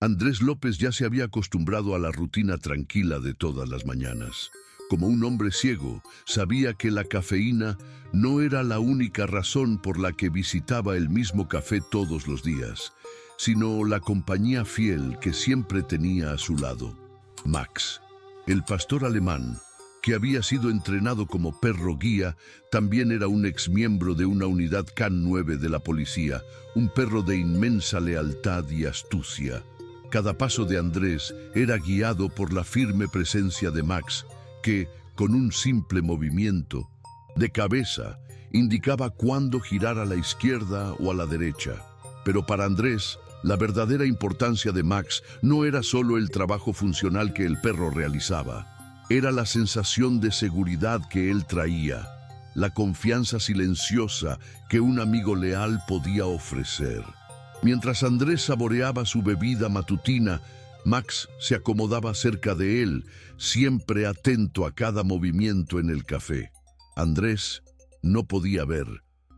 Andrés López ya se había acostumbrado a la rutina tranquila de todas las mañanas. Como un hombre ciego, sabía que la cafeína no era la única razón por la que visitaba el mismo café todos los días, sino la compañía fiel que siempre tenía a su lado. Max, el pastor alemán, que había sido entrenado como perro guía, también era un exmiembro de una unidad CAN 9 de la policía, un perro de inmensa lealtad y astucia. Cada paso de Andrés era guiado por la firme presencia de Max, que, con un simple movimiento de cabeza, indicaba cuándo girar a la izquierda o a la derecha. Pero para Andrés, la verdadera importancia de Max no era solo el trabajo funcional que el perro realizaba. Era la sensación de seguridad que él traía, la confianza silenciosa que un amigo leal podía ofrecer. Mientras Andrés saboreaba su bebida matutina, Max se acomodaba cerca de él, siempre atento a cada movimiento en el café. Andrés no podía ver,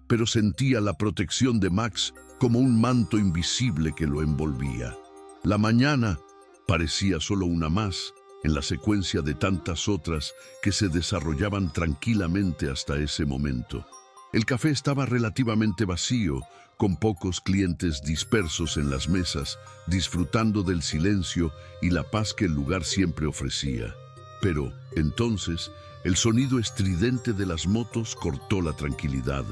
pero sentía la protección de Max como un manto invisible que lo envolvía. La mañana parecía solo una más en la secuencia de tantas otras que se desarrollaban tranquilamente hasta ese momento. El café estaba relativamente vacío, con pocos clientes dispersos en las mesas, disfrutando del silencio y la paz que el lugar siempre ofrecía. Pero, entonces, el sonido estridente de las motos cortó la tranquilidad.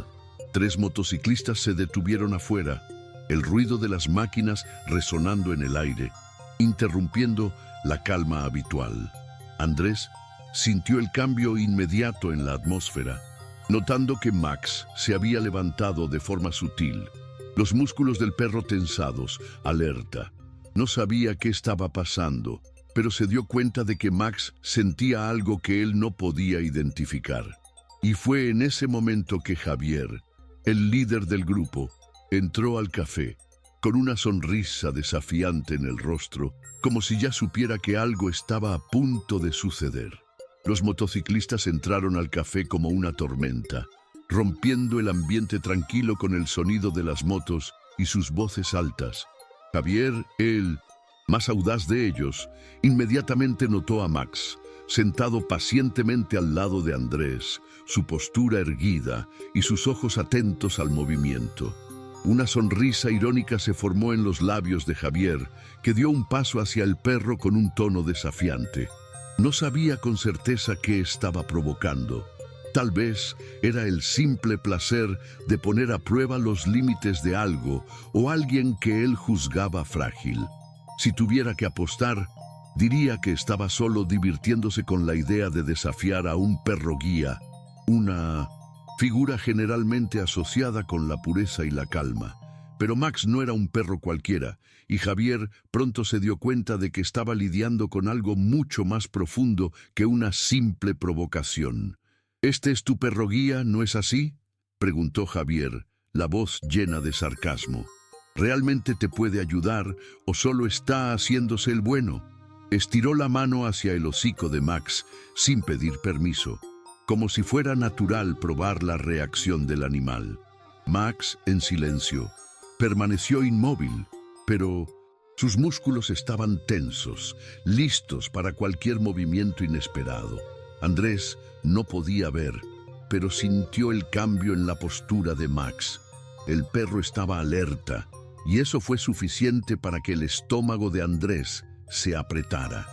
3 motociclistas se detuvieron afuera, el ruido de las máquinas resonando en el aire, interrumpiendo la calma habitual. Andrés sintió el cambio inmediato en la atmósfera, notando que Max se había levantado de forma sutil, los músculos del perro tensados, alerta. No sabía qué estaba pasando, pero se dio cuenta de que Max sentía algo que él no podía identificar. Y fue en ese momento que Javier, el líder del grupo, entró al café, con una sonrisa desafiante en el rostro, como si ya supiera que algo estaba a punto de suceder. Los motociclistas entraron al café como una tormenta, rompiendo el ambiente tranquilo con el sonido de las motos y sus voces altas. Javier, el más audaz de ellos, inmediatamente notó a Max, sentado pacientemente al lado de Andrés, su postura erguida y sus ojos atentos al movimiento. Una sonrisa irónica se formó en los labios de Javier, que dio un paso hacia el perro con un tono desafiante. No sabía con certeza qué estaba provocando. Tal vez era el simple placer de poner a prueba los límites de algo o alguien que él juzgaba frágil. Si tuviera que apostar, diría que estaba solo divirtiéndose con la idea de desafiar a un perro guía, una figura generalmente asociada con la pureza y la calma. Pero Max no era un perro cualquiera, y Javier pronto se dio cuenta de que estaba lidiando con algo mucho más profundo que una simple provocación. «¿Este es tu perro guía, no es así?», preguntó Javier, la voz llena de sarcasmo. «¿Realmente te puede ayudar o solo está haciéndose el bueno?». Estiró la mano hacia el hocico de Max sin pedir permiso, como si fuera natural probar la reacción del animal. Max, en silencio, permaneció inmóvil, pero sus músculos estaban tensos, listos para cualquier movimiento inesperado. Andrés no podía ver, pero sintió el cambio en la postura de Max. El perro estaba alerta, y eso fue suficiente para que el estómago de Andrés se apretara.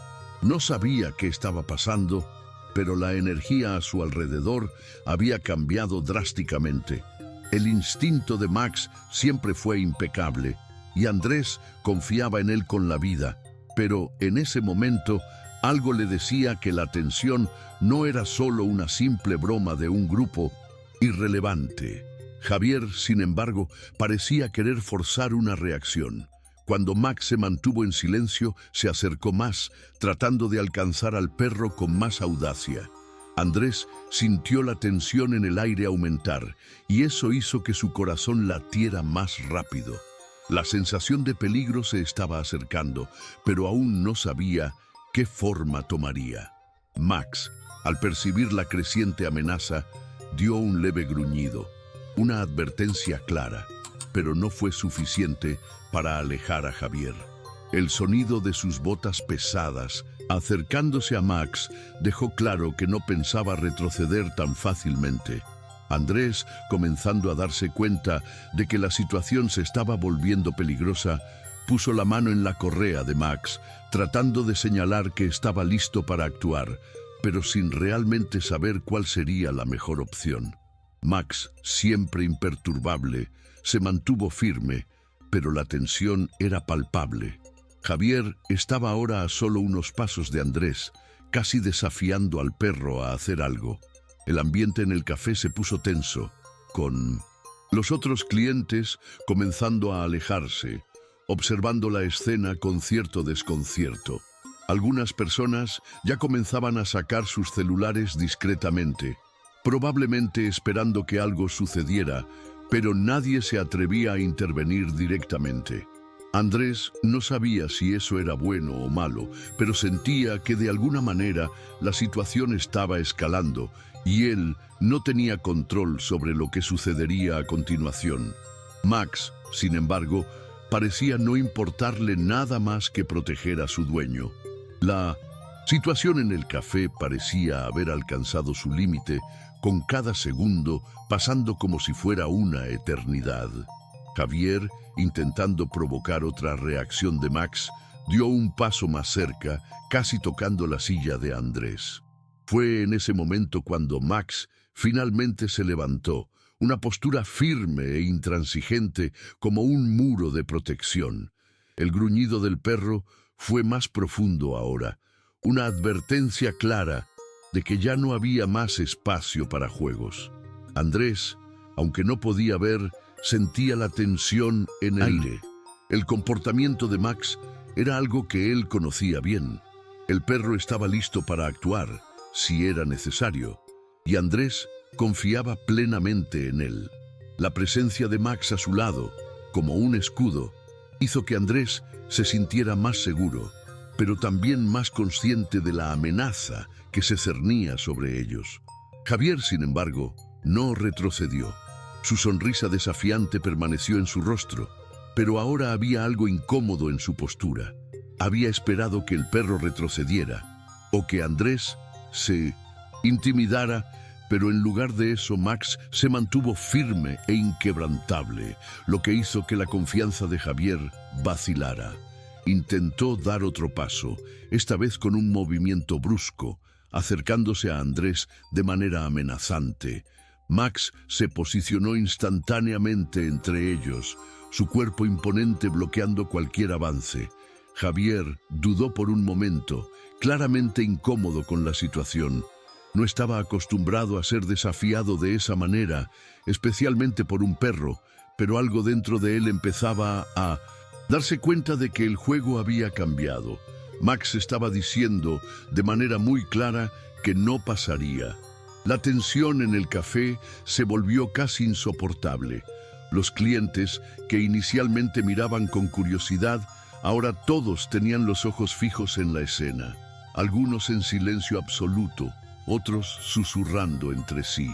No sabía qué estaba pasando, pero la energía a su alrededor había cambiado drásticamente. El instinto de Max siempre fue impecable, y Andrés confiaba en él con la vida, pero en ese momento algo le decía que la tensión no era solo una simple broma de un grupo irrelevante. Javier, sin embargo, parecía querer forzar una reacción. Cuando Max se mantuvo en silencio, se acercó más, tratando de alcanzar al perro con más audacia. Andrés sintió la tensión en el aire aumentar, y eso hizo que su corazón latiera más rápido. La sensación de peligro se estaba acercando, pero aún no sabía qué forma tomaría. Max, al percibir la creciente amenaza, dio un leve gruñido, una advertencia clara, pero no fue suficiente para alejar a Javier. El sonido de sus botas pesadas, acercándose a Max, dejó claro que no pensaba retroceder tan fácilmente. Andrés, comenzando a darse cuenta de que la situación se estaba volviendo peligrosa, puso la mano en la correa de Max, tratando de señalar que estaba listo para actuar, pero sin realmente saber cuál sería la mejor opción. Max, siempre imperturbable, se mantuvo firme, pero la tensión era palpable. Javier estaba ahora a solo unos pasos de Andrés, casi desafiando al perro a hacer algo. El ambiente en el café se puso tenso, con los otros clientes comenzando a alejarse, observando la escena con cierto desconcierto. Algunas personas ya comenzaban a sacar sus celulares discretamente, probablemente esperando que algo sucediera, pero nadie se atrevía a intervenir directamente. Andrés no sabía si eso era bueno o malo, pero sentía que de alguna manera la situación estaba escalando y él no tenía control sobre lo que sucedería a continuación. Max, sin embargo, parecía no importarle nada más que proteger a su dueño. La situación en el café parecía haber alcanzado su límite, con cada segundo pasando como si fuera una eternidad. Javier, intentando provocar otra reacción de Max, dio un paso más cerca, casi tocando la silla de Andrés. Fue en ese momento cuando Max finalmente se levantó, una postura firme e intransigente como un muro de protección. El gruñido del perro fue más profundo ahora, una advertencia clara de que ya no había más espacio para juegos. Andrés, aunque no podía ver, sentía la tensión en el aire. El comportamiento de Max era algo que él conocía bien. El perro estaba listo para actuar, si era necesario, y Andrés confiaba plenamente en él. La presencia de Max a su lado, como un escudo, hizo que Andrés se sintiera más seguro, pero también más consciente de la amenaza que se cernía sobre ellos. Javier, sin embargo, no retrocedió. Su sonrisa desafiante permaneció en su rostro, pero ahora había algo incómodo en su postura. Había esperado que el perro retrocediera, o que Andrés se intimidara, pero en lugar de eso Max se mantuvo firme e inquebrantable, lo que hizo que la confianza de Javier vacilara. Intentó dar otro paso, esta vez con un movimiento brusco, acercándose a Andrés de manera amenazante. Max se posicionó instantáneamente entre ellos, su cuerpo imponente bloqueando cualquier avance. Javier dudó por un momento, claramente incómodo con la situación. No estaba acostumbrado a ser desafiado de esa manera, especialmente por un perro, pero algo dentro de él empezaba a darse cuenta de que el juego había cambiado. Max estaba diciendo de manera muy clara que no pasaría. La tensión en el café se volvió casi insoportable. Los clientes, que inicialmente miraban con curiosidad, ahora todos tenían los ojos fijos en la escena. Algunos en silencio absoluto, otros susurrando entre sí.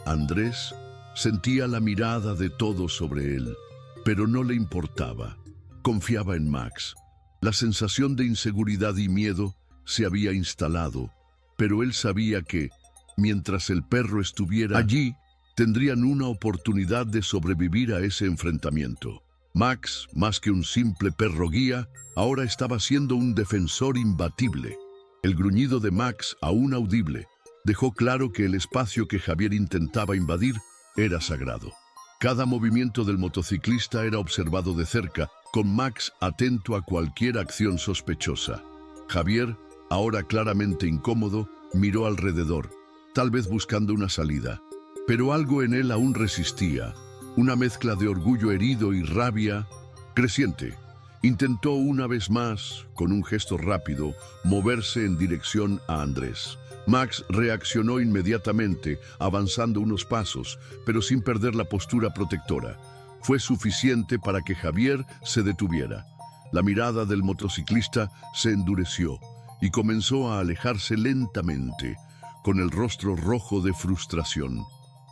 Andrés sentía la mirada de todos sobre él, pero no le importaba. Confiaba en Max. La sensación de inseguridad y miedo se había instalado, pero él sabía que, mientras el perro estuviera allí, tendrían una oportunidad de sobrevivir a ese enfrentamiento. Max, más que un simple perro guía, ahora estaba siendo un defensor imbatible. El gruñido de Max, aún audible, dejó claro que el espacio que Javier intentaba invadir era sagrado. Cada movimiento del motociclista era observado de cerca, con Max atento a cualquier acción sospechosa. Javier, ahora claramente incómodo, miró alrededor, tal vez buscando una salida. Pero algo en él aún resistía, una mezcla de orgullo herido y rabia creciente. Intentó una vez más, con un gesto rápido, moverse en dirección a Andrés. Max reaccionó inmediatamente, avanzando unos pasos, pero sin perder la postura protectora. Fue suficiente para que Javier se detuviera. La mirada del motociclista se endureció y comenzó a alejarse lentamente, con el rostro rojo de frustración.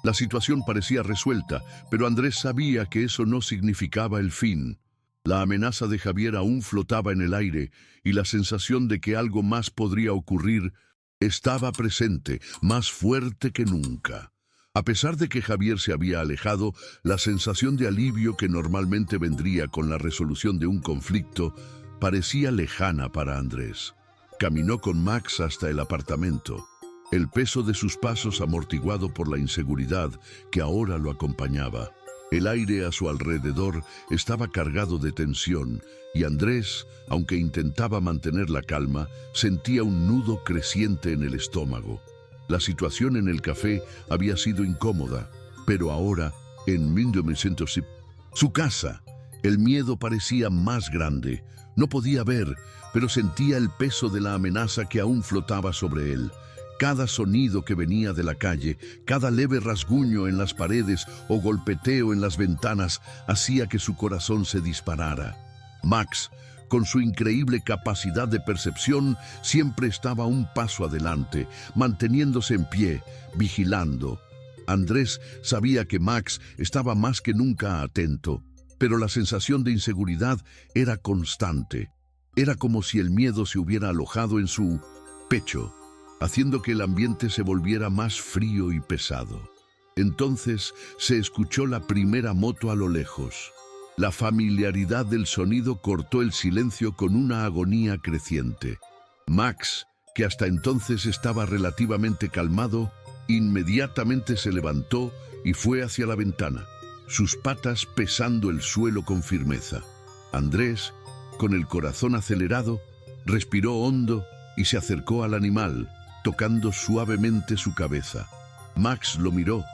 La situación parecía resuelta, pero Andrés sabía que eso no significaba el fin. La amenaza de Javier aún flotaba en el aire y la sensación de que algo más podría ocurrir estaba presente, más fuerte que nunca. A pesar de que Javier se había alejado, la sensación de alivio que normalmente vendría con la resolución de un conflicto parecía lejana para Andrés. Caminó con Max hasta el apartamento, el peso de sus pasos amortiguado por la inseguridad que ahora lo acompañaba. El aire a su alrededor estaba cargado de tensión y Andrés, aunque intentaba mantener la calma, sentía un nudo creciente en el estómago. La situación en el café había sido incómoda, pero ahora, en 1900, su casa, el miedo parecía más grande. No podía ver, pero sentía el peso de la amenaza que aún flotaba sobre él. Cada sonido que venía de la calle, cada leve rasguño en las paredes o golpeteo en las ventanas hacía que su corazón se disparara. Max, con su increíble capacidad de percepción, siempre estaba un paso adelante, manteniéndose en pie, vigilando. Andrés sabía que Max estaba más que nunca atento, pero la sensación de inseguridad era constante. Era como si el miedo se hubiera alojado en su pecho, haciendo que el ambiente se volviera más frío y pesado. Entonces se escuchó la primera moto a lo lejos. La familiaridad del sonido cortó el silencio con una agonía creciente. Max, que hasta entonces estaba relativamente calmado, inmediatamente se levantó y fue hacia la ventana, sus patas pesando el suelo con firmeza. Andrés, con el corazón acelerado, respiró hondo y se acercó al animal, tocando suavemente su cabeza. Max lo miró,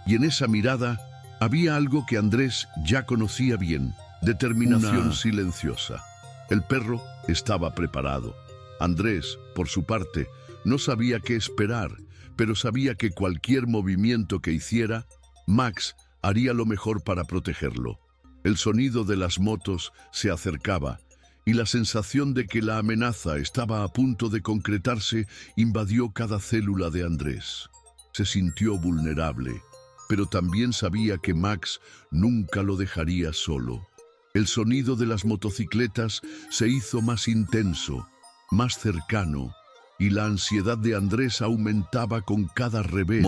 y en esa mirada había algo que Andrés ya conocía bien: determinación silenciosa. El perro estaba preparado. Andrés, por su parte, no sabía qué esperar, pero sabía que cualquier movimiento que hiciera, Max haría lo mejor para protegerlo. El sonido de las motos se acercaba, y la sensación de que la amenaza estaba a punto de concretarse invadió cada célula de Andrés. Se sintió vulnerable, pero también sabía que Max nunca lo dejaría solo. El sonido de las motocicletas se hizo más intenso, más cercano, y la ansiedad de Andrés aumentaba con cada revés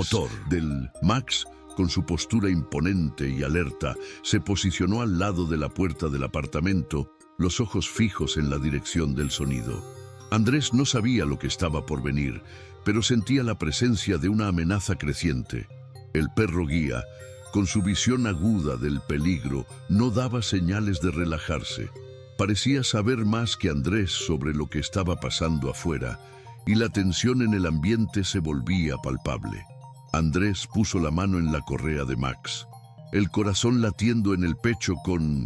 del Max. Con su postura imponente y alerta, se posicionó al lado de la puerta del apartamento, los ojos fijos en la dirección del sonido. Andrés no sabía lo que estaba por venir, pero sentía la presencia de una amenaza creciente. El perro guía, con su visión aguda del peligro, no daba señales de relajarse. Parecía saber más que Andrés sobre lo que estaba pasando afuera, y la tensión en el ambiente se volvía palpable. Andrés puso la mano en la correa de Max, el corazón latiendo en el pecho con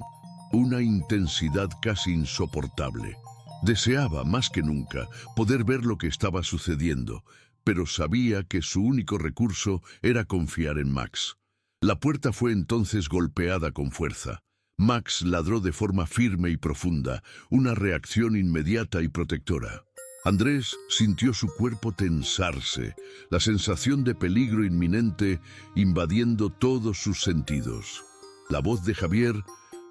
una intensidad casi insoportable. Deseaba más que nunca poder ver lo que estaba sucediendo, pero sabía que su único recurso era confiar en Max. La puerta fue entonces golpeada con fuerza. Max ladró de forma firme y profunda, una reacción inmediata y protectora. Andrés sintió su cuerpo tensarse, la sensación de peligro inminente invadiendo todos sus sentidos. La voz de Javier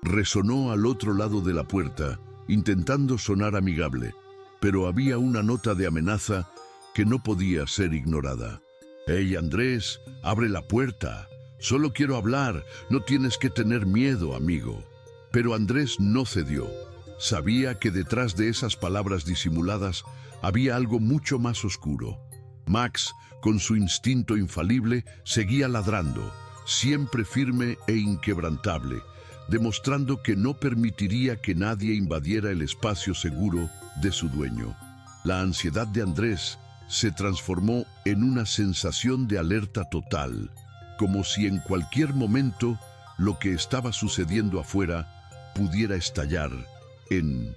resonó al otro lado de la puerta, intentando sonar amigable, pero había una nota de amenaza que no podía ser ignorada. «Hey, Andrés, abre la puerta. Solo quiero hablar. No tienes que tener miedo, amigo». Pero Andrés no cedió. Sabía que detrás de esas palabras disimuladas había algo mucho más oscuro. Max, con su instinto infalible, seguía ladrando, siempre firme e inquebrantable, demostrando que no permitiría que nadie invadiera el espacio seguro de su dueño. La ansiedad de Andrés se transformó en una sensación de alerta total, como si en cualquier momento lo que estaba sucediendo afuera pudiera estallar en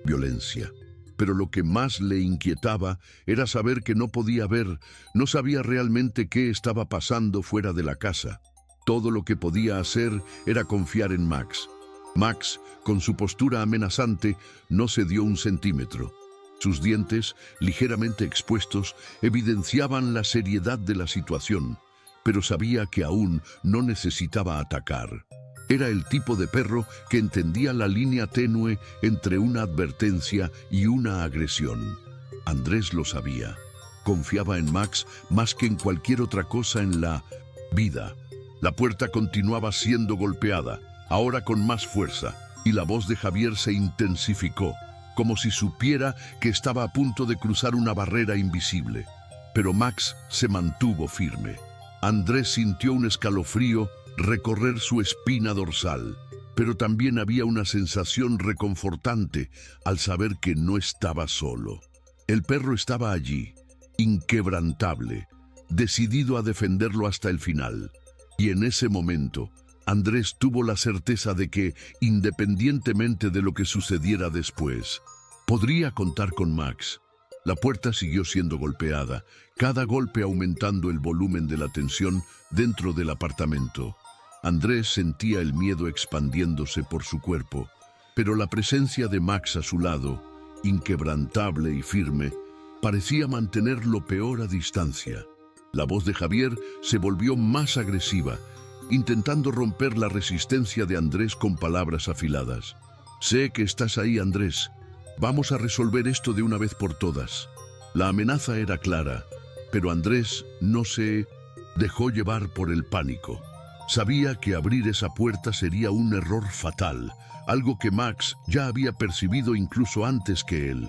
violencia. Pero lo que más le inquietaba era saber que no podía ver, no sabía realmente qué estaba pasando fuera de la casa. Todo lo que podía hacer era confiar en Max. Max, con su postura amenazante, no cedió un centímetro. Sus dientes, ligeramente expuestos, evidenciaban la seriedad de la situación, pero sabía que aún no necesitaba atacar. Era el tipo de perro que entendía la línea tenue entre una advertencia y una agresión. Andrés lo sabía. Confiaba en Max más que en cualquier otra cosa en la vida. La puerta continuaba siendo golpeada, ahora con más fuerza, y la voz de Javier se intensificó, como si supiera que estaba a punto de cruzar una barrera invisible. Pero Max se mantuvo firme. Andrés sintió un escalofrío recorrer su espina dorsal, pero también había una sensación reconfortante al saber que no estaba solo. El perro estaba allí, inquebrantable, decidido a defenderlo hasta el final. Y en ese momento, Andrés tuvo la certeza de que, independientemente de lo que sucediera después, podría contar con Max. La puerta siguió siendo golpeada, cada golpe aumentando el volumen de la tensión dentro del apartamento. Andrés sentía el miedo expandiéndose por su cuerpo, pero la presencia de Max a su lado, inquebrantable y firme, parecía mantener lo peor a distancia. La voz de Javier se volvió más agresiva, intentando romper la resistencia de Andrés con palabras afiladas. «Sé que estás ahí, Andrés. Vamos a resolver esto de una vez por todas». La amenaza era clara, pero Andrés no se dejó llevar por el pánico. Sabía que abrir esa puerta sería un error fatal, algo que Max ya había percibido incluso antes que él.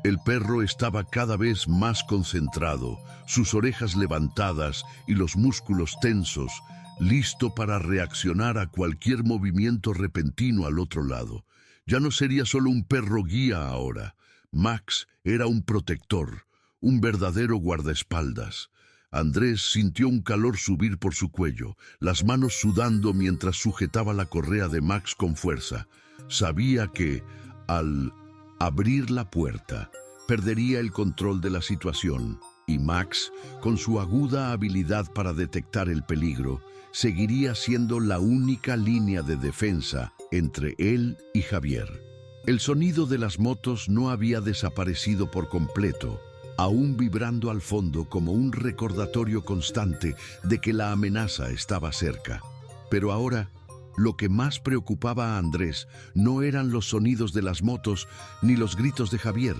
El perro estaba cada vez más concentrado, sus orejas levantadas y los músculos tensos, listo para reaccionar a cualquier movimiento repentino al otro lado. Ya no sería solo un perro guía ahora. Max era un protector, un verdadero guardaespaldas. Andrés sintió un calor subir por su cuello, las manos sudando mientras sujetaba la correa de Max con fuerza. Sabía que, al abrir la puerta, perdería el control de la situación, y Max, con su aguda habilidad para detectar el peligro, seguiría siendo la única línea de defensa entre él y Javier. El sonido de las motos no había desaparecido por completo, aún vibrando al fondo como un recordatorio constante de que la amenaza estaba cerca. Pero ahora, lo que más preocupaba a Andrés no eran los sonidos de las motos ni los gritos de Javier,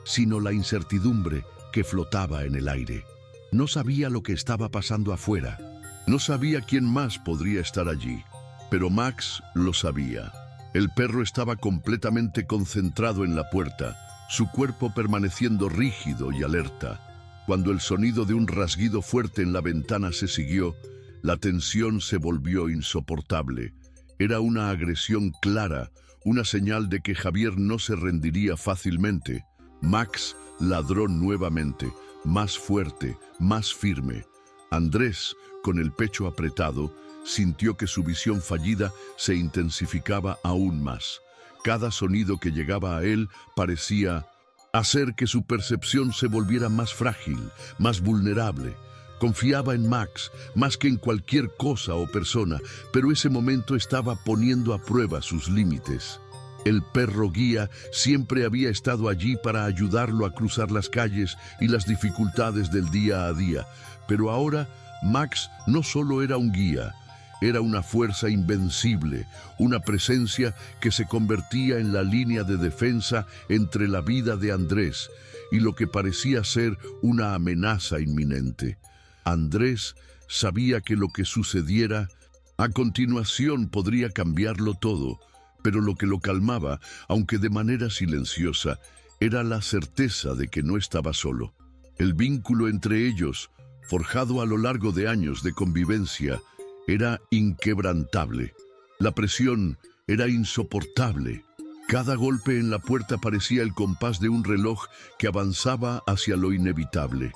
sino la incertidumbre que flotaba en el aire. No sabía lo que estaba pasando afuera, no sabía quién más podría estar allí, pero Max lo sabía. El perro estaba completamente concentrado en la puerta, su cuerpo permaneciendo rígido y alerta. Cuando el sonido de un rasguido fuerte en la ventana se siguió, la tensión se volvió insoportable. Era una agresión clara, una señal de que Javier no se rendiría fácilmente. Max ladró nuevamente, más fuerte, más firme. Andrés, con el pecho apretado, sintió que su visión fallida se intensificaba aún más. Cada sonido que llegaba a él parecía hacer que su percepción se volviera más frágil, más vulnerable. Confiaba en Max más que en cualquier cosa o persona, pero ese momento estaba poniendo a prueba sus límites. El perro guía siempre había estado allí para ayudarlo a cruzar las calles y las dificultades del día a día, pero ahora Max no solo era un guía, era una fuerza invencible, una presencia que se convertía en la línea de defensa entre la vida de Andrés y lo que parecía ser una amenaza inminente. Andrés sabía que lo que sucediera a continuación podría cambiarlo todo, pero lo que lo calmaba, aunque de manera silenciosa, era la certeza de que no estaba solo. El vínculo entre ellos, forjado a lo largo de años de convivencia, era inquebrantable. La presión era insoportable. Cada golpe en la puerta parecía el compás de un reloj que avanzaba hacia lo inevitable.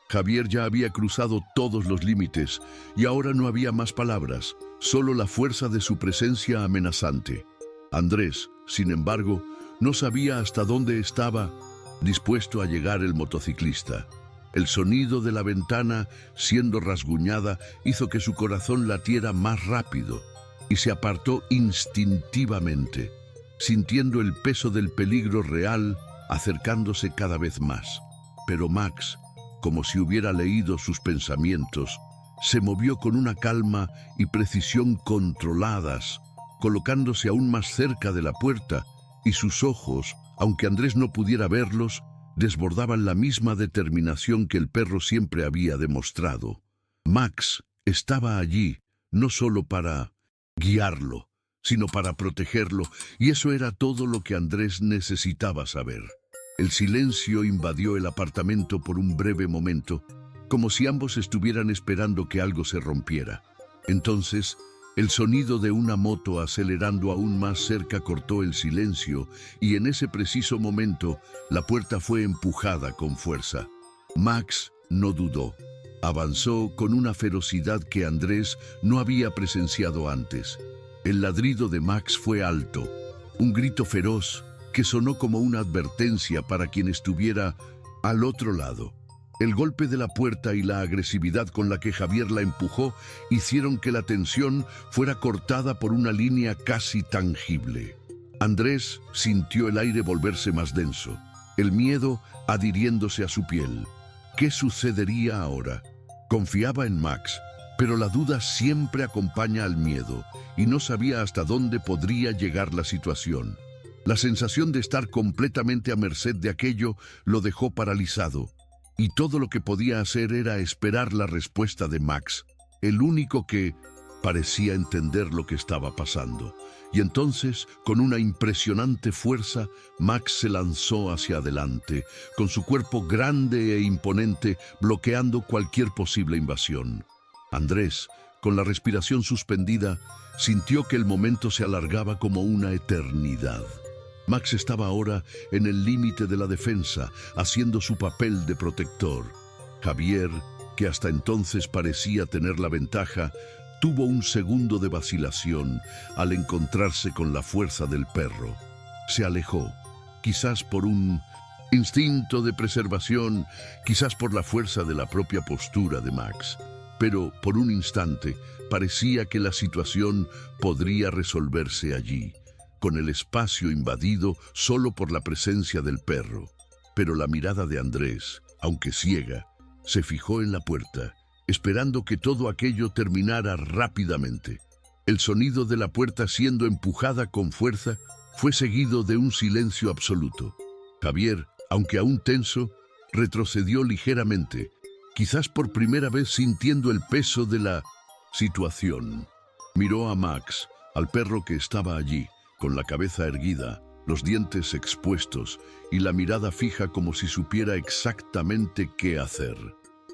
Javier ya había cruzado todos los límites y ahora no había más palabras, solo la fuerza de su presencia amenazante. Andrés, sin embargo, no sabía hasta dónde estaba dispuesto a llegar el motociclista. El sonido de la ventana, siendo rasguñada, hizo que su corazón latiera más rápido y se apartó instintivamente, sintiendo el peso del peligro real acercándose cada vez más. Pero Max, como si hubiera leído sus pensamientos, se movió con una calma y precisión controladas, colocándose aún más cerca de la puerta, y sus ojos, aunque Andrés no pudiera verlos, desbordaban la misma determinación que el perro siempre había demostrado. Max estaba allí, no solo para guiarlo, sino para protegerlo, y eso era todo lo que Andrés necesitaba saber. El silencio invadió el apartamento por un breve momento, como si ambos estuvieran esperando que algo se rompiera. Entonces, el sonido de una moto acelerando aún más cerca cortó el silencio, y en ese preciso momento, la puerta fue empujada con fuerza. Max no dudó. Avanzó con una ferocidad que Andrés no había presenciado antes. El ladrido de Max fue alto, un grito feroz que sonó como una advertencia para quien estuviera al otro lado. El golpe de la puerta y la agresividad con la que Javier la empujó hicieron que la tensión fuera cortada por una línea casi tangible. Andrés sintió el aire volverse más denso, el miedo adhiriéndose a su piel. ¿Qué sucedería ahora? Confiaba en Max, pero la duda siempre acompaña al miedo, y no sabía hasta dónde podría llegar la situación. La sensación de estar completamente a merced de aquello lo dejó paralizado, y todo lo que podía hacer era esperar la respuesta de Max, el único que parecía entender lo que estaba pasando. Y entonces, con una impresionante fuerza, Max se lanzó hacia adelante, con su cuerpo grande e imponente, bloqueando cualquier posible invasión. Andrés, con la respiración suspendida, sintió que el momento se alargaba como una eternidad. Max estaba ahora en el límite de la defensa, haciendo su papel de protector. Javier, que hasta entonces parecía tener la ventaja, tuvo un segundo de vacilación al encontrarse con la fuerza del perro. Se alejó, quizás por un instinto de preservación, quizás por la fuerza de la propia postura de Max. Pero por un instante parecía que la situación podría resolverse allí, con el espacio invadido solo por la presencia del perro. Pero la mirada de Andrés, aunque ciega, se fijó en la puerta, esperando que todo aquello terminara rápidamente. El sonido de la puerta siendo empujada con fuerza fue seguido de un silencio absoluto. Javier, aunque aún tenso, retrocedió ligeramente, quizás por primera vez sintiendo el peso de la situación. Miró a Max, al perro que estaba allí, con la cabeza erguida, los dientes expuestos y la mirada fija como si supiera exactamente qué hacer.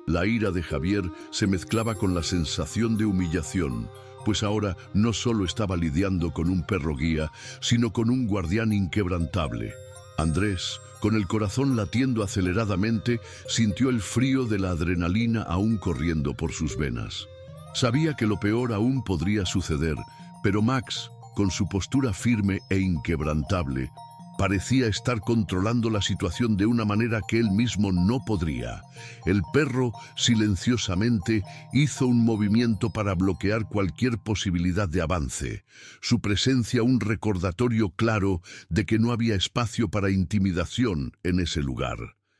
La ira de Javier se mezclaba con la sensación de humillación, pues ahora no solo estaba lidiando con un perro guía, sino con un guardián inquebrantable. Andrés, con el corazón latiendo aceleradamente, sintió el frío de la adrenalina aún corriendo por sus venas. Sabía que lo peor aún podría suceder, pero Max, con su postura firme e inquebrantable, parecía estar controlando la situación de una manera que él mismo no podría. El perro, silenciosamente, hizo un movimiento para bloquear cualquier posibilidad de avance. Su presencia un recordatorio claro de que no había espacio para intimidación en ese lugar.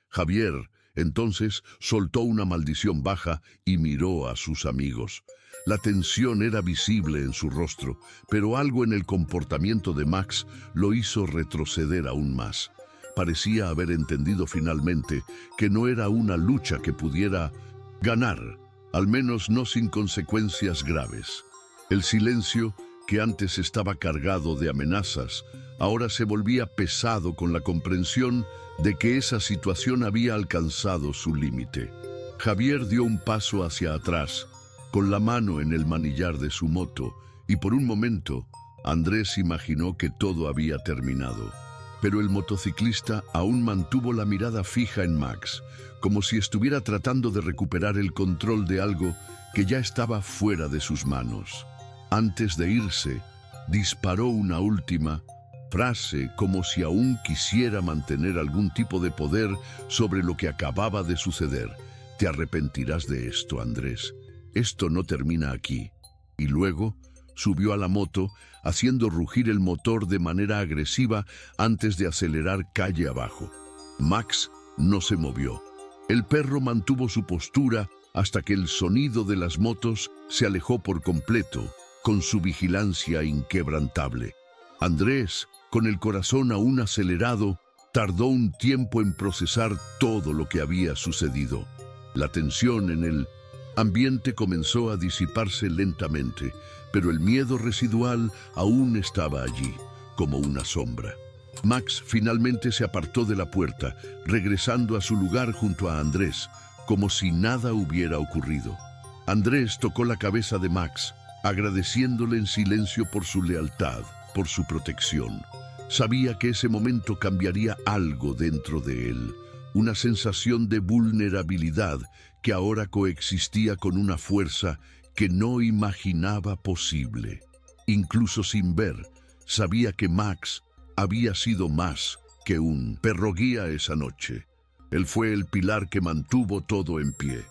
Javier, entonces, soltó una maldición baja y miró a sus amigos. La tensión era visible en su rostro, pero algo en el comportamiento de Max lo hizo retroceder aún más. Parecía haber entendido finalmente que no era una lucha que pudiera ganar, al menos no sin consecuencias graves. El silencio, que antes estaba cargado de amenazas, ahora se volvía pesado con la comprensión de que esa situación había alcanzado su límite. Javier dio un paso hacia atrás, con la mano en el manillar de su moto, y por un momento Andrés imaginó que todo había terminado. Pero el motociclista aún mantuvo la mirada fija en Max, como si estuviera tratando de recuperar el control de algo que ya estaba fuera de sus manos. Antes de irse, disparó una última frase como si aún quisiera mantener algún tipo de poder sobre lo que acababa de suceder. «Te arrepentirás de esto, Andrés. Esto no termina aquí». Y luego subió a la moto, haciendo rugir el motor de manera agresiva antes de acelerar calle abajo. Max no se movió. El perro mantuvo su postura hasta que el sonido de las motos se alejó por completo, con su vigilancia inquebrantable. Andrés, con el corazón aún acelerado, tardó un tiempo en procesar todo lo que había sucedido. La tensión en el ambiente comenzó a disiparse lentamente, pero el miedo residual aún estaba allí, como una sombra. Max finalmente se apartó de la puerta, regresando a su lugar junto a Andrés, como si nada hubiera ocurrido. Andrés tocó la cabeza de Max, agradeciéndole en silencio por su lealtad, por su protección. Sabía que ese momento cambiaría algo dentro de él, una sensación de vulnerabilidad que ahora coexistía con una fuerza que no imaginaba posible. Incluso sin ver, sabía que Max había sido más que un perro guía esa noche. Él fue el pilar que mantuvo todo en pie.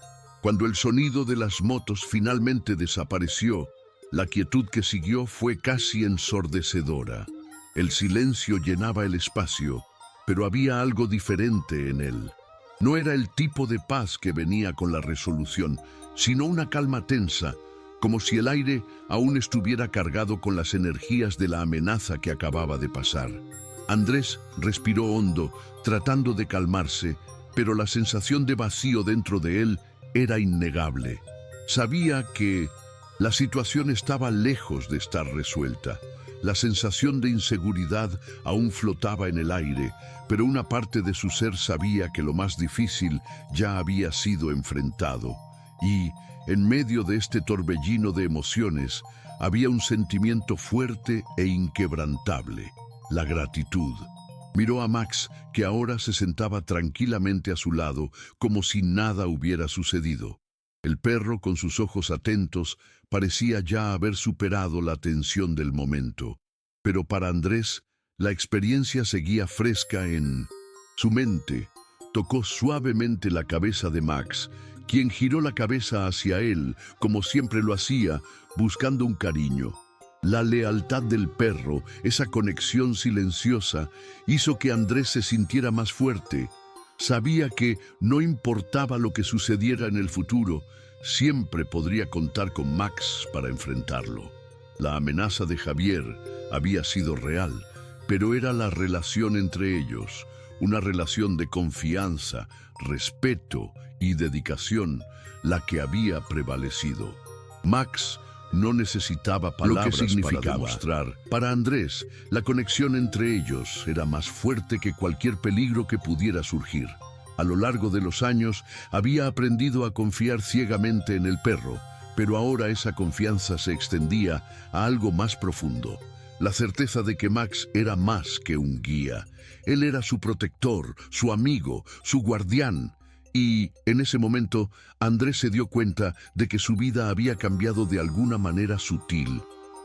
Cuando el sonido de las motos finalmente desapareció, la quietud que siguió fue casi ensordecedora. El silencio llenaba el espacio, pero había algo diferente en él. No era el tipo de paz que venía con la resolución, sino una calma tensa, como si el aire aún estuviera cargado con las energías de la amenaza que acababa de pasar. Andrés respiró hondo, tratando de calmarse, pero la sensación de vacío dentro de él era innegable. Sabía que la situación estaba lejos de estar resuelta. La sensación de inseguridad aún flotaba en el aire, pero una parte de su ser sabía que lo más difícil ya había sido enfrentado. Y, en medio de este torbellino de emociones, había un sentimiento fuerte e inquebrantable: la gratitud. Miró a Max, que ahora se sentaba tranquilamente a su lado, como si nada hubiera sucedido. El perro, con sus ojos atentos, parecía ya haber superado la tensión del momento. Pero para Andrés, la experiencia seguía fresca en su mente. Tocó suavemente la cabeza de Max, quien giró la cabeza hacia él, como siempre lo hacía, buscando un cariño. La lealtad del perro, esa conexión silenciosa, hizo que Andrés se sintiera más fuerte. Sabía que no importaba lo que sucediera en el futuro, siempre podría contar con Max para enfrentarlo. La amenaza de Javier había sido real, pero era la relación entre ellos, una relación de confianza, respeto y dedicación, la que había prevalecido. Max no necesitaba palabras para demostrar. Para Andrés, la conexión entre ellos era más fuerte que cualquier peligro que pudiera surgir. A lo largo de los años, había aprendido a confiar ciegamente en el perro, pero ahora esa confianza se extendía a algo más profundo. La certeza de que Max era más que un guía. Él era su protector, su amigo, su guardián. Y, en ese momento, Andrés se dio cuenta de que su vida había cambiado de alguna manera sutil,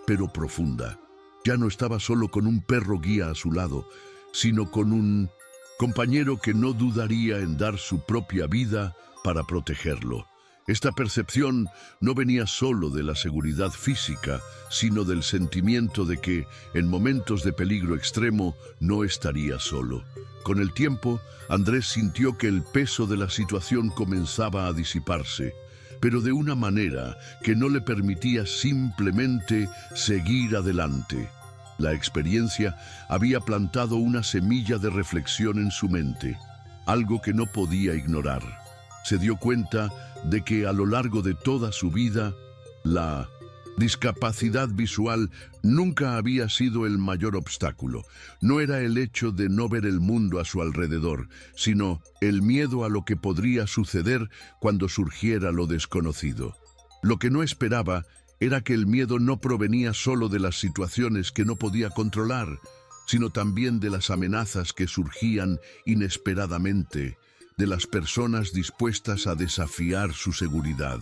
pero profunda. Ya no estaba solo con un perro guía a su lado, sino con un compañero que no dudaría en dar su propia vida para protegerlo. Esta percepción no venía solo de la seguridad física, sino del sentimiento de que, en momentos de peligro extremo, no estaría solo. Con el tiempo, Andrés sintió que el peso de la situación comenzaba a disiparse, pero de una manera que no le permitía simplemente seguir adelante. La experiencia había plantado una semilla de reflexión en su mente, algo que no podía ignorar. Se dio cuenta de que a lo largo de toda su vida, la discapacidad visual nunca había sido el mayor obstáculo. No era el hecho de no ver el mundo a su alrededor, sino el miedo a lo que podría suceder cuando surgiera lo desconocido. Lo que no esperaba era que el miedo no provenía solo de las situaciones que no podía controlar, sino también de las amenazas que surgían inesperadamente, de las personas dispuestas a desafiar su seguridad.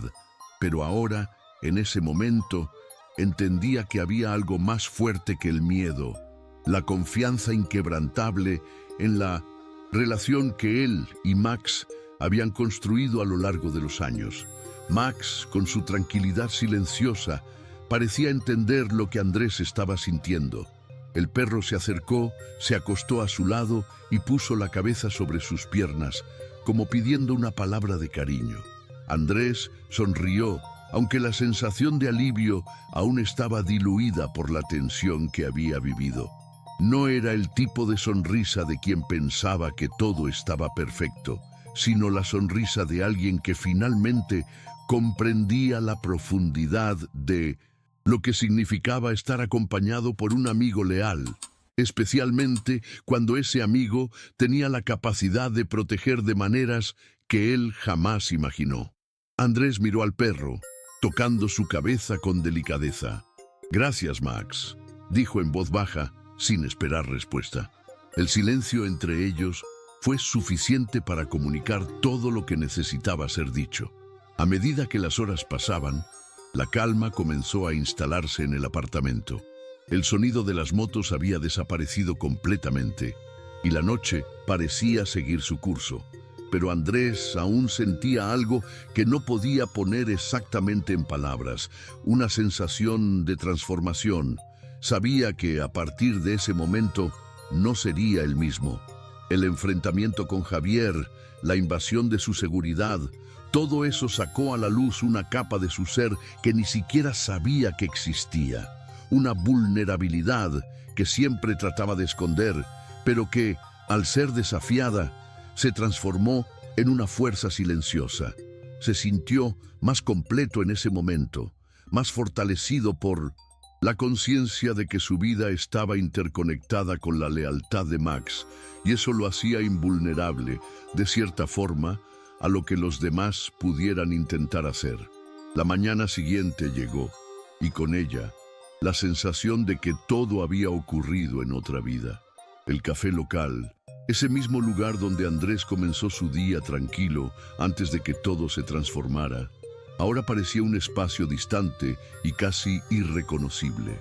Pero ahora, en ese momento, entendía que había algo más fuerte que el miedo, la confianza inquebrantable en la relación que él y Max habían construido a lo largo de los años. Max, con su tranquilidad silenciosa, parecía entender lo que Andrés estaba sintiendo. El perro se acercó, se acostó a su lado y puso la cabeza sobre sus piernas, como pidiendo una palabra de cariño. Andrés sonrió, aunque la sensación de alivio aún estaba diluida por la tensión que había vivido. No era el tipo de sonrisa de quien pensaba que todo estaba perfecto, sino la sonrisa de alguien que finalmente comprendía la profundidad de lo que significaba estar acompañado por un amigo leal, especialmente cuando ese amigo tenía la capacidad de proteger de maneras que él jamás imaginó. Andrés miró al perro, tocando su cabeza con delicadeza. «Gracias, Max», dijo en voz baja, sin esperar respuesta. El silencio entre ellos fue suficiente para comunicar todo lo que necesitaba ser dicho. A medida que las horas pasaban, la calma comenzó a instalarse en el apartamento. El sonido de las motos había desaparecido completamente y la noche parecía seguir su curso. Pero Andrés aún sentía algo que no podía poner exactamente en palabras, una sensación de transformación. Sabía que a partir de ese momento no sería el mismo. El enfrentamiento con Javier, la invasión de su seguridad, todo eso sacó a la luz una capa de su ser que ni siquiera sabía que existía. Una vulnerabilidad que siempre trataba de esconder, pero que, al ser desafiada, se transformó en una fuerza silenciosa. Se sintió más completo en ese momento, más fortalecido por la conciencia de que su vida estaba interconectada con la lealtad de Max, y eso lo hacía invulnerable, de cierta forma, a lo que los demás pudieran intentar hacer. La mañana siguiente llegó, y con ella, la sensación de que todo había ocurrido en otra vida. El café local, ese mismo lugar donde Andrés comenzó su día tranquilo antes de que todo se transformara, ahora parecía un espacio distante y casi irreconocible.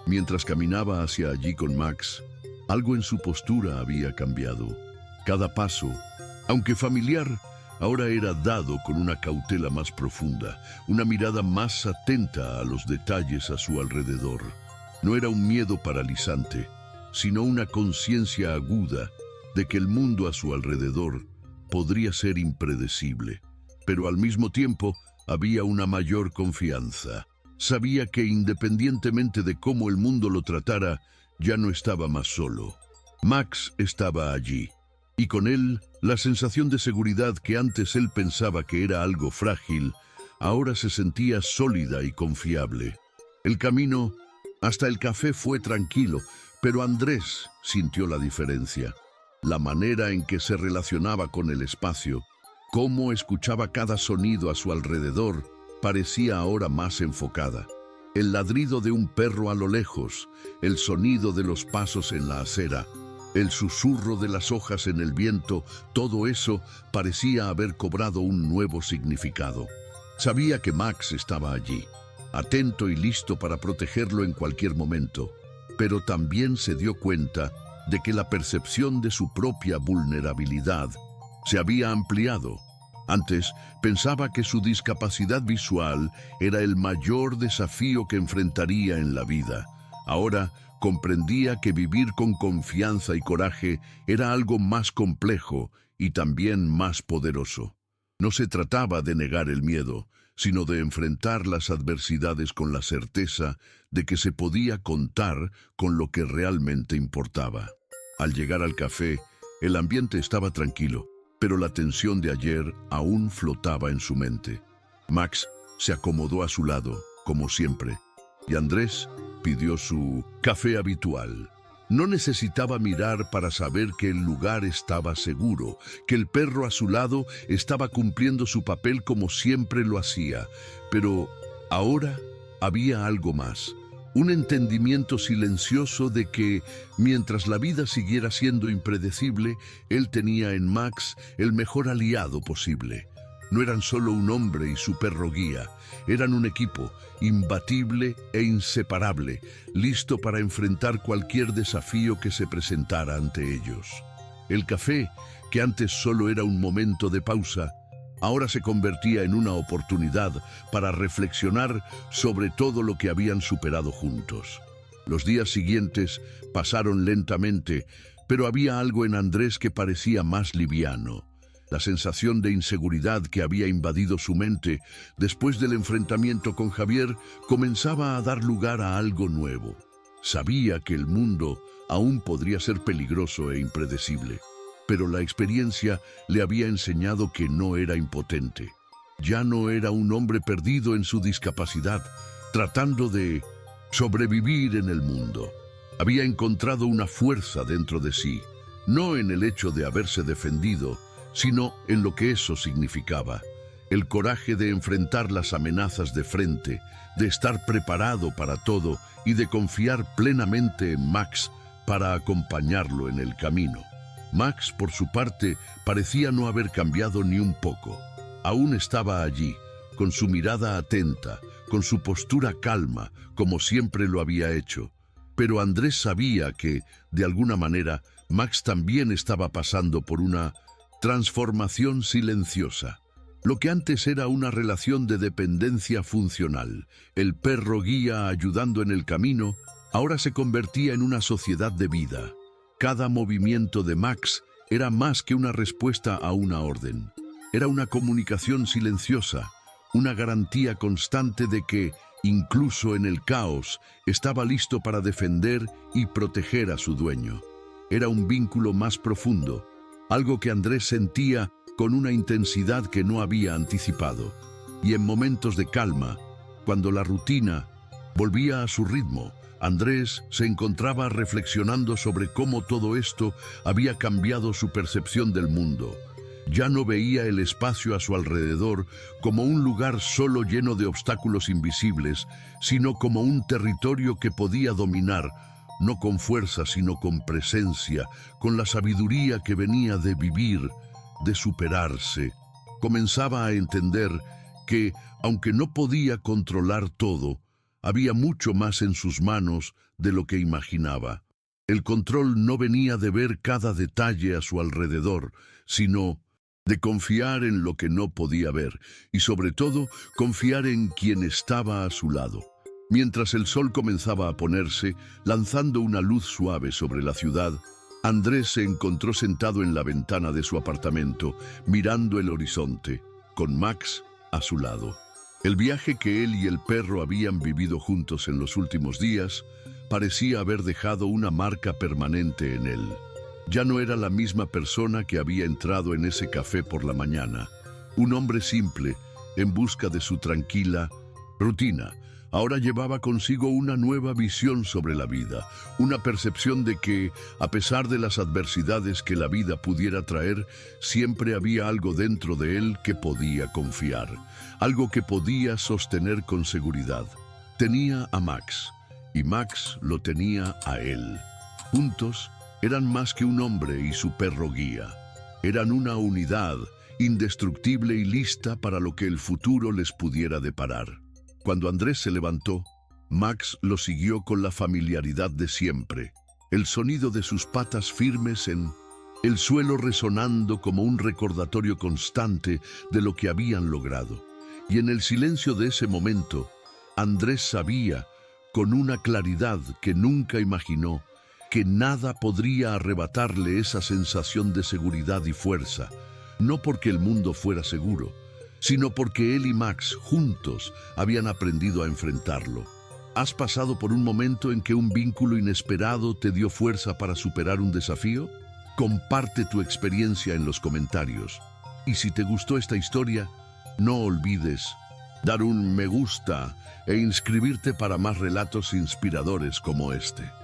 Mientras caminaba hacia allí con Max, algo en su postura había cambiado. Cada paso, aunque familiar, ahora era dado con una cautela más profunda, una mirada más atenta a los detalles a su alrededor. No era un miedo paralizante, sino una conciencia aguda de que el mundo a su alrededor podría ser impredecible, pero al mismo tiempo había una mayor confianza. Sabía que independientemente de cómo el mundo lo tratara, ya no estaba más solo. Max estaba allí, y con él la sensación de seguridad que antes él pensaba que era algo frágil, ahora se sentía sólida y confiable. El camino hasta el café fue tranquilo, pero Andrés sintió la diferencia. La manera en que se relacionaba con el espacio, cómo escuchaba cada sonido a su alrededor, parecía ahora más enfocada. El ladrido de un perro a lo lejos, el sonido de los pasos en la acera, el susurro de las hojas en el viento, todo eso parecía haber cobrado un nuevo significado. Sabía que Max estaba allí, atento y listo para protegerlo en cualquier momento, pero también se dio cuenta de que la percepción de su propia vulnerabilidad se había ampliado. Antes pensaba que su discapacidad visual era el mayor desafío que enfrentaría en la vida. Ahora comprendía que vivir con confianza y coraje era algo más complejo y también más poderoso. No se trataba de negar el miedo, sino de enfrentar las adversidades con la certeza de que se podía contar con lo que realmente importaba. Al llegar al café, el ambiente estaba tranquilo, pero la tensión de ayer aún flotaba en su mente. Max se acomodó a su lado, como siempre, y Andrés pidió su café habitual. No necesitaba mirar para saber que el lugar estaba seguro, que el perro a su lado estaba cumpliendo su papel como siempre lo hacía, pero ahora había algo más. Un entendimiento silencioso de que, mientras la vida siguiera siendo impredecible, él tenía en Max el mejor aliado posible. No eran solo un hombre y su perro guía, eran un equipo, imbatible e inseparable, listo para enfrentar cualquier desafío que se presentara ante ellos. El café, que antes solo era un momento de pausa, ahora se convertía en una oportunidad para reflexionar sobre todo lo que habían superado juntos. Los días siguientes pasaron lentamente, pero había algo en Andrés que parecía más liviano. La sensación de inseguridad que había invadido su mente después del enfrentamiento con Javier comenzaba a dar lugar a algo nuevo. Sabía que el mundo aún podría ser peligroso e impredecible, pero la experiencia le había enseñado que no era impotente. Ya no era un hombre perdido en su discapacidad, tratando de sobrevivir en el mundo. Había encontrado una fuerza dentro de sí, no en el hecho de haberse defendido, sino en lo que eso significaba. El coraje de enfrentar las amenazas de frente, de estar preparado para todo y de confiar plenamente en Max para acompañarlo en el camino. Max, por su parte, parecía no haber cambiado ni un poco. Aún estaba allí, con su mirada atenta, con su postura calma, como siempre lo había hecho. Pero Andrés sabía que, de alguna manera, Max también estaba pasando por una transformación silenciosa. Lo que antes era una relación de dependencia funcional, el perro guía ayudando en el camino, ahora se convertía en una sociedad de vida. Cada movimiento de Max era más que una respuesta a una orden. Era una comunicación silenciosa, una garantía constante de que, incluso en el caos, estaba listo para defender y proteger a su dueño. Era un vínculo más profundo, algo que Andrés sentía con una intensidad que no había anticipado. Y en momentos de calma, cuando la rutina volvía a su ritmo, Andrés se encontraba reflexionando sobre cómo todo esto había cambiado su percepción del mundo. Ya no veía el espacio a su alrededor como un lugar solo lleno de obstáculos invisibles, sino como un territorio que podía dominar, no con fuerza, sino con presencia, con la sabiduría que venía de vivir, de superarse. Comenzaba a entender que, aunque no podía controlar todo, había mucho más en sus manos de lo que imaginaba. El control no venía de ver cada detalle a su alrededor, sino de confiar en lo que no podía ver y, sobre todo, confiar en quien estaba a su lado. Mientras el sol comenzaba a ponerse, lanzando una luz suave sobre la ciudad, Andrés se encontró sentado en la ventana de su apartamento, mirando el horizonte, con Max a su lado. El viaje que él y el perro habían vivido juntos en los últimos días parecía haber dejado una marca permanente en él. Ya no era la misma persona que había entrado en ese café por la mañana. Un hombre simple, en busca de su tranquila rutina. Ahora llevaba consigo una nueva visión sobre la vida, una percepción de que, a pesar de las adversidades que la vida pudiera traer, siempre había algo dentro de él que podía confiar, algo que podía sostener con seguridad. Tenía a Max, y Max lo tenía a él. Juntos, eran más que un hombre y su perro guía. Eran una unidad indestructible y lista para lo que el futuro les pudiera deparar. Cuando Andrés se levantó, Max lo siguió con la familiaridad de siempre, el sonido de sus patas firmes en el suelo resonando como un recordatorio constante de lo que habían logrado. Y en el silencio de ese momento, Andrés sabía, con una claridad que nunca imaginó, que nada podría arrebatarle esa sensación de seguridad y fuerza, no porque el mundo fuera seguro, sino porque él y Max, juntos, habían aprendido a enfrentarlo. ¿Has pasado por un momento en que un vínculo inesperado te dio fuerza para superar un desafío? Comparte tu experiencia en los comentarios. Y si te gustó esta historia, no olvides dar un me gusta e inscribirte para más relatos inspiradores como este.